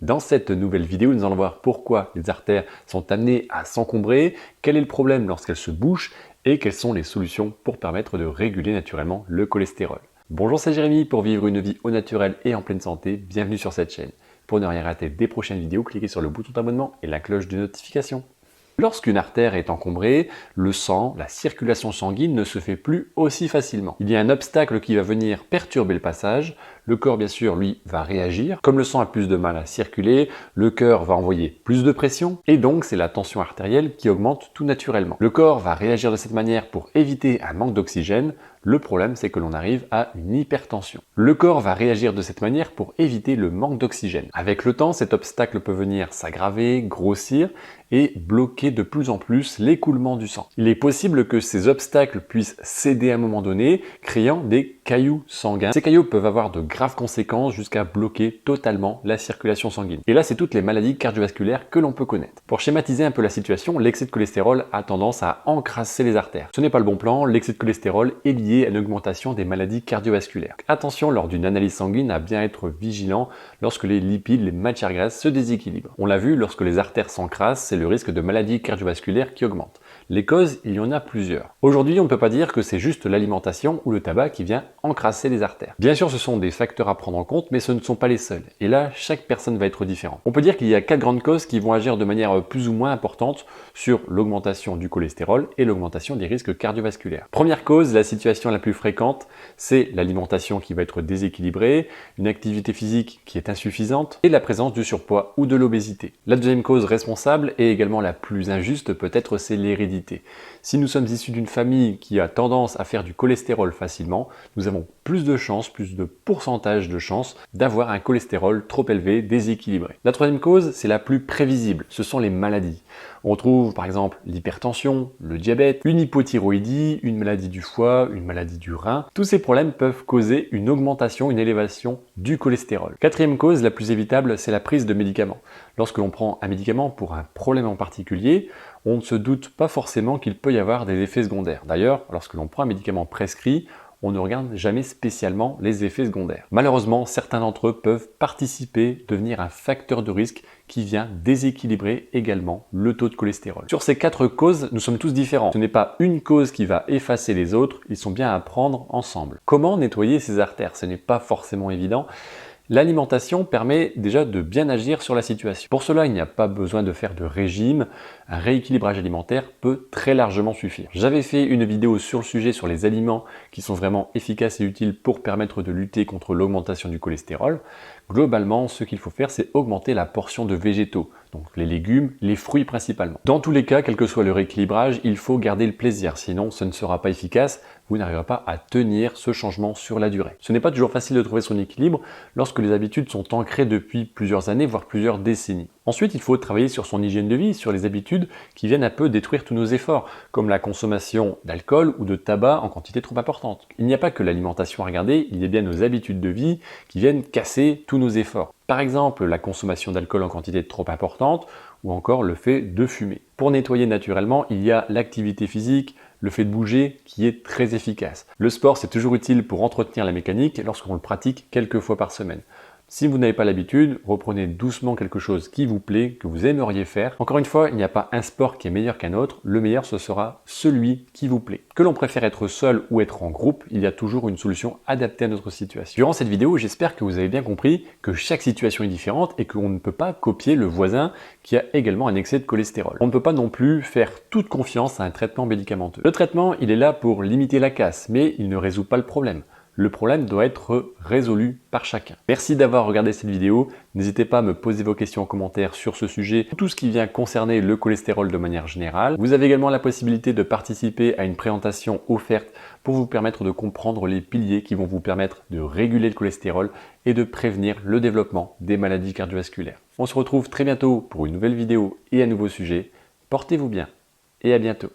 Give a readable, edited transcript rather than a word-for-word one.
Dans cette nouvelle vidéo, nous allons voir pourquoi les artères sont amenées à s'encombrer, quel est le problème lorsqu'elles se bouchent et quelles sont les solutions pour permettre de réguler naturellement le cholestérol. Bonjour, c'est Jérémy pour vivre une vie au naturel et en pleine santé. Bienvenue sur cette chaîne. Pour ne rien rater des prochaines vidéos, cliquez sur le bouton d'abonnement et la cloche de notification. Lorsqu'une artère est encombrée, le sang, la circulation sanguine ne se fait plus aussi facilement. Il y a un obstacle qui va venir perturber le passage. Le corps, bien sûr, lui, va réagir. Comme le sang a plus de mal à circuler, le cœur va envoyer plus de pression et donc c'est la tension artérielle qui augmente tout naturellement. Le corps va réagir de cette manière pour éviter un manque d'oxygène. Le problème, c'est que l'on arrive à une hypertension. Le corps va réagir de cette manière pour éviter le manque d'oxygène. Avec le temps, cet obstacle peut venir s'aggraver, grossir et bloquer de plus en plus l'écoulement du sang. Il est possible que ces obstacles puissent céder à un moment donné, créant des caillots sanguins. Ces caillots peuvent avoir de graves conséquences jusqu'à bloquer totalement la circulation sanguine. Et là, c'est toutes les maladies cardiovasculaires que l'on peut connaître. Pour schématiser un peu la situation, l'excès de cholestérol a tendance à encrasser les artères. Ce n'est pas le bon plan, l'excès de cholestérol est lié à une augmentation des maladies cardiovasculaires. Attention lors d'une analyse sanguine à bien être vigilant lorsque les lipides, les matières grasses se déséquilibrent. On l'a vu, lorsque les artères s'encrassent, c'est le risque de maladies cardiovasculaires qui augmente. Les causes, il y en a plusieurs. Aujourd'hui, on ne peut pas dire que c'est juste l'alimentation ou le tabac qui vient encrasser les artères. Bien sûr, ce sont des facteurs à prendre en compte, mais ce ne sont pas les seuls. Et là, chaque personne va être différente. On peut dire qu'il y a 4 grandes causes qui vont agir de manière plus ou moins importante sur l'augmentation du cholestérol et l'augmentation des risques cardiovasculaires. Première cause, la situation la plus fréquente, c'est l'alimentation qui va être déséquilibrée, une activité physique qui est insuffisante et la présence du surpoids ou de l'obésité. La deuxième cause responsable et également la plus injuste peut-être, c'est l'hérédité. Si nous sommes issus d'une famille qui a tendance à faire du cholestérol facilement, nous avons plus de chances, plus de pourcentage de chances d'avoir un cholestérol trop élevé, déséquilibré. La troisième cause, c'est la plus prévisible, ce sont les maladies. On trouve par exemple l'hypertension, le diabète, une hypothyroïdie, une maladie du foie, une maladie du rein. Tous ces problèmes peuvent causer une augmentation, une élévation du cholestérol. Quatrième cause, la plus évitable, c'est la prise de médicaments. Lorsque l'on prend un médicament pour un problème en particulier, on ne se doute pas forcément qu'il peut y avoir des effets secondaires. D'ailleurs, lorsque l'on prend un médicament prescrit, on ne regarde jamais spécialement les effets secondaires. Malheureusement, certains d'entre eux peuvent participer, devenir un facteur de risque qui vient déséquilibrer également le taux de cholestérol. Sur ces 4 causes, nous sommes tous différents. Ce n'est pas une cause qui va effacer les autres, ils sont bien à prendre ensemble. Comment nettoyer ces artères? Ce n'est pas forcément évident. L'alimentation permet déjà de bien agir sur la situation. Pour cela, il n'y a pas besoin de faire de régime. Un rééquilibrage alimentaire peut très largement suffire. J'avais fait une vidéo sur le sujet sur les aliments qui sont vraiment efficaces et utiles pour permettre de lutter contre l'augmentation du cholestérol. Globalement, ce qu'il faut faire, c'est augmenter la portion de végétaux, donc les légumes, les fruits principalement. Dans tous les cas, quel que soit le rééquilibrage, il faut garder le plaisir, sinon ce ne sera pas efficace, vous n'arriverez pas à tenir ce changement sur la durée. Ce n'est pas toujours facile de trouver son équilibre lorsque les habitudes sont ancrées depuis plusieurs années, voire plusieurs décennies. Ensuite, il faut travailler sur son hygiène de vie, sur les habitudes qui viennent un peu détruire tous nos efforts, comme la consommation d'alcool ou de tabac en quantité trop importante. Il n'y a pas que l'alimentation à regarder, il y a bien nos habitudes de vie qui viennent casser tous nos efforts. Par exemple, la consommation d'alcool en quantité trop importante ou encore le fait de fumer. Pour nettoyer naturellement, il y a l'activité physique, le fait de bouger qui est très efficace. Le sport, c'est toujours utile pour entretenir la mécanique lorsqu'on le pratique quelques fois par semaine. Si vous n'avez pas l'habitude, reprenez doucement quelque chose qui vous plaît, que vous aimeriez faire. Encore une fois, il n'y a pas un sport qui est meilleur qu'un autre, le meilleur ce sera celui qui vous plaît. Que l'on préfère être seul ou être en groupe, il y a toujours une solution adaptée à notre situation. Durant cette vidéo, j'espère que vous avez bien compris que chaque situation est différente et qu'on ne peut pas copier le voisin qui a également un excès de cholestérol. On ne peut pas non plus faire toute confiance à un traitement médicamenteux. Le traitement, il est là pour limiter la casse, mais il ne résout pas le problème. Le problème doit être résolu par chacun. Merci d'avoir regardé cette vidéo. N'hésitez pas à me poser vos questions en commentaire sur ce sujet, tout ce qui vient concerner le cholestérol de manière générale. Vous avez également la possibilité de participer à une présentation offerte pour vous permettre de comprendre les piliers qui vont vous permettre de réguler le cholestérol et de prévenir le développement des maladies cardiovasculaires. On se retrouve très bientôt pour une nouvelle vidéo et un nouveau sujet. Portez-vous bien et à bientôt.